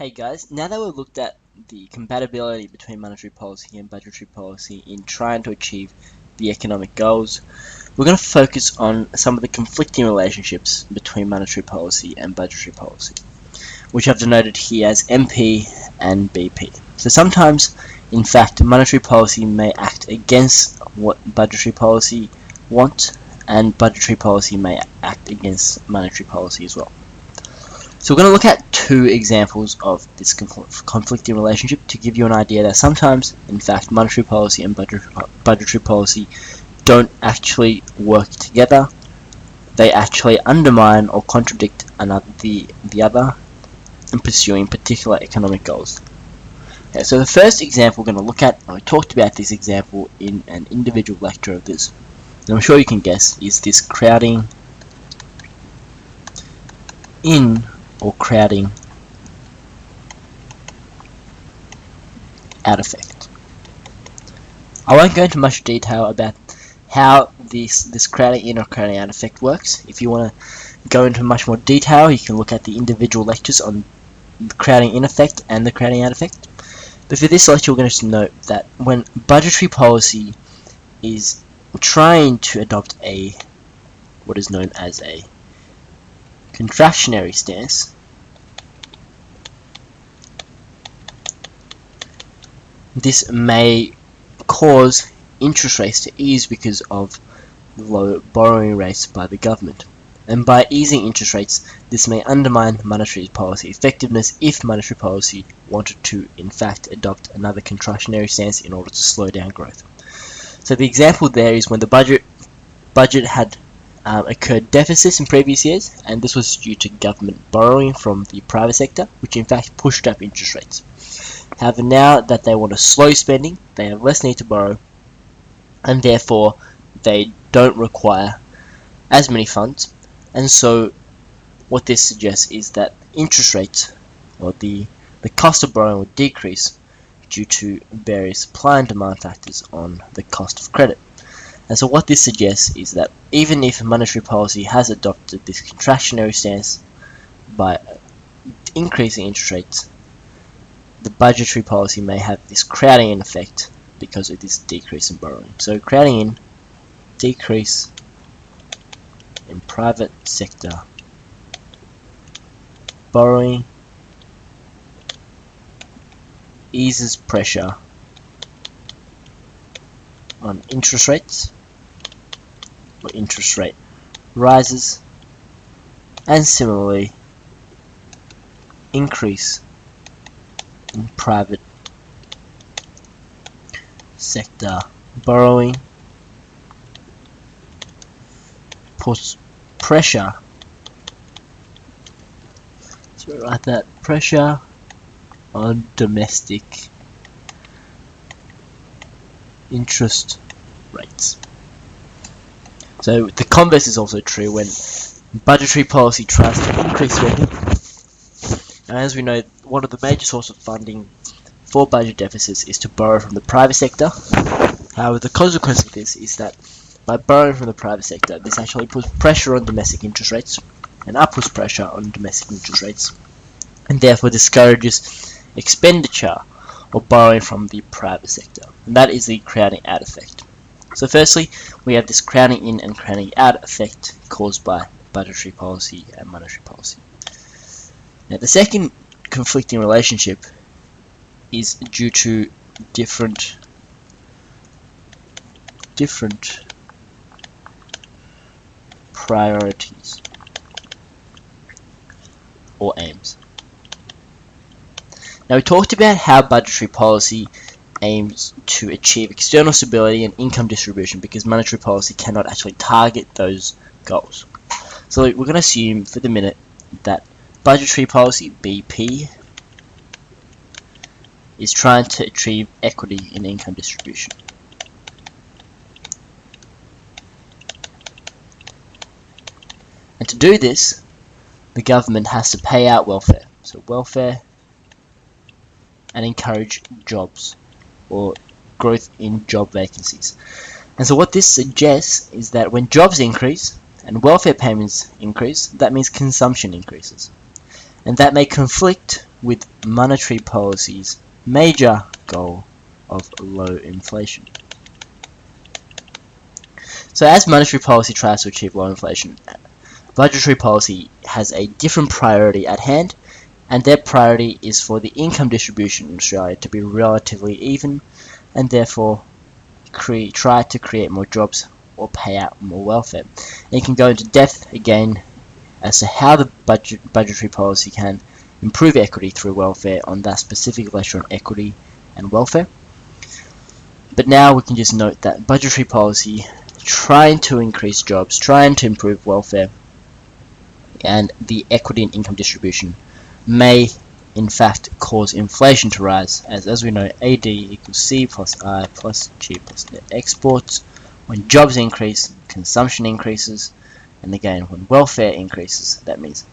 Hey guys, now that we've looked at the compatibility between monetary policy and budgetary policy in trying to achieve the economic goals, we're going to focus on some of the conflicting relationships between monetary policy and budgetary policy, which I've denoted here as MP and BP. So sometimes, in fact, monetary policy may act against what budgetary policy wants, and budgetary policy may act against monetary policy as well. So we're going to look at two examples of this conflicting relationship to give you an idea that sometimes, in fact, monetary policy and budgetary policy don't actually work together. They actually undermine or contradict the other in pursuing particular economic goals. Okay, so the first example we're going to look at, and we talked about this example in an individual lecture of this, and I'm sure you can guess, is this crowding in or crowding out effect. I won't go into much detail about how this crowding in or crowding out effect works. If you want to go into much more detail, you can look at the individual lectures on the crowding in effect and the crowding out effect. But for this lecture, we're going to note that when budgetary policy is trying to adopt what is known as a contractionary stance, this may cause interest rates to ease because of low borrowing rates by the government. And by easing interest rates, this may undermine monetary policy effectiveness if monetary policy wanted to, in fact, adopt another contractionary stance in order to slow down growth. So the example there is when the budget had occurred deficits in previous years, and this was due to government borrowing from the private sector, which in fact pushed up interest rates. However, now that they want to slow spending, they have less need to borrow, and therefore they don't require as many funds. And so what this suggests is that interest rates, or the cost of borrowing, will decrease due to various supply and demand factors on the cost of credit. And so what this suggests is that even if monetary policy has adopted this contractionary stance by increasing interest rates, the budgetary policy may have this crowding in effect because of this decrease in borrowing. So crowding in, decrease in private sector borrowing eases pressure on interest rates, or interest rate rises, and similarly increase in private sector borrowing puts pressure, so write that, pressure on domestic interest rates. So the converse is also true when budgetary policy tries to increase spending. And as we know, one of the major sources of funding for budget deficits is to borrow from the private sector. However, the consequence of this is that by borrowing from the private sector, this actually puts pressure on domestic interest rates, and upwards pressure on domestic interest rates, and therefore discourages expenditure or borrowing from the private sector. And that is the crowding out effect. So firstly, we have this crowding in and crowding out effect caused by budgetary policy and monetary policy. Now the second conflicting relationship is due to different priorities or aims. Now we talked about how budgetary policy aims to achieve external stability and income distribution because monetary policy cannot actually target those goals. So we're going to assume for the minute that budgetary policy, BP, is trying to achieve equity in income distribution. And to do this, the government has to pay out welfare. So welfare, and encourage jobs or growth in job vacancies. And so what this suggests is that when jobs increase and welfare payments increase, that means consumption increases. And that may conflict with monetary policy's major goal of low inflation. So as monetary policy tries to achieve low inflation, budgetary policy has a different priority at hand, and their priority is for the income distribution in Australia to be relatively even, and therefore try to create more jobs or pay out more welfare. And you can go into depth again as to how the budgetary policy can improve equity through welfare on that specific lecture on equity and welfare. But now we can just note that budgetary policy trying to increase jobs, trying to improve welfare and the equity and income distribution may in fact cause inflation to rise, as we know AD equals C plus I plus G plus net exports. When jobs increase, consumption increases, and again when welfare increases, that means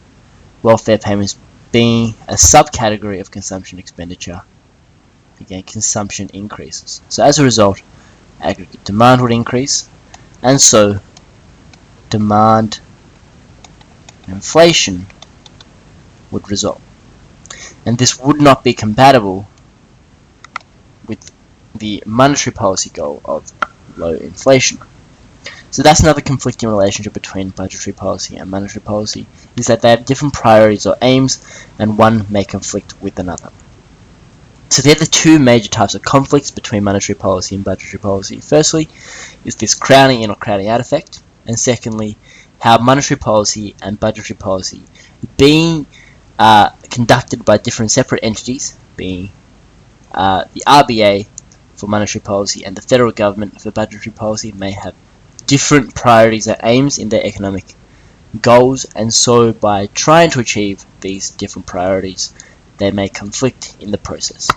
welfare payments being a subcategory of consumption expenditure, again consumption increases. So as a result, aggregate demand would increase, and so demand inflation would result. And this would not be compatible with the monetary policy goal of low inflation. So that's another conflicting relationship between budgetary policy and monetary policy, is that they have different priorities or aims, and one may conflict with another. So they're the two major types of conflicts between monetary policy and budgetary policy. Firstly is this crowding in or crowding out effect, and secondly how monetary policy and budgetary policy being conducted by different separate entities, being the RBA for monetary policy and the federal government for budgetary policy, may have different priorities and aims in their economic goals, and so by trying to achieve these different priorities they may conflict in the process.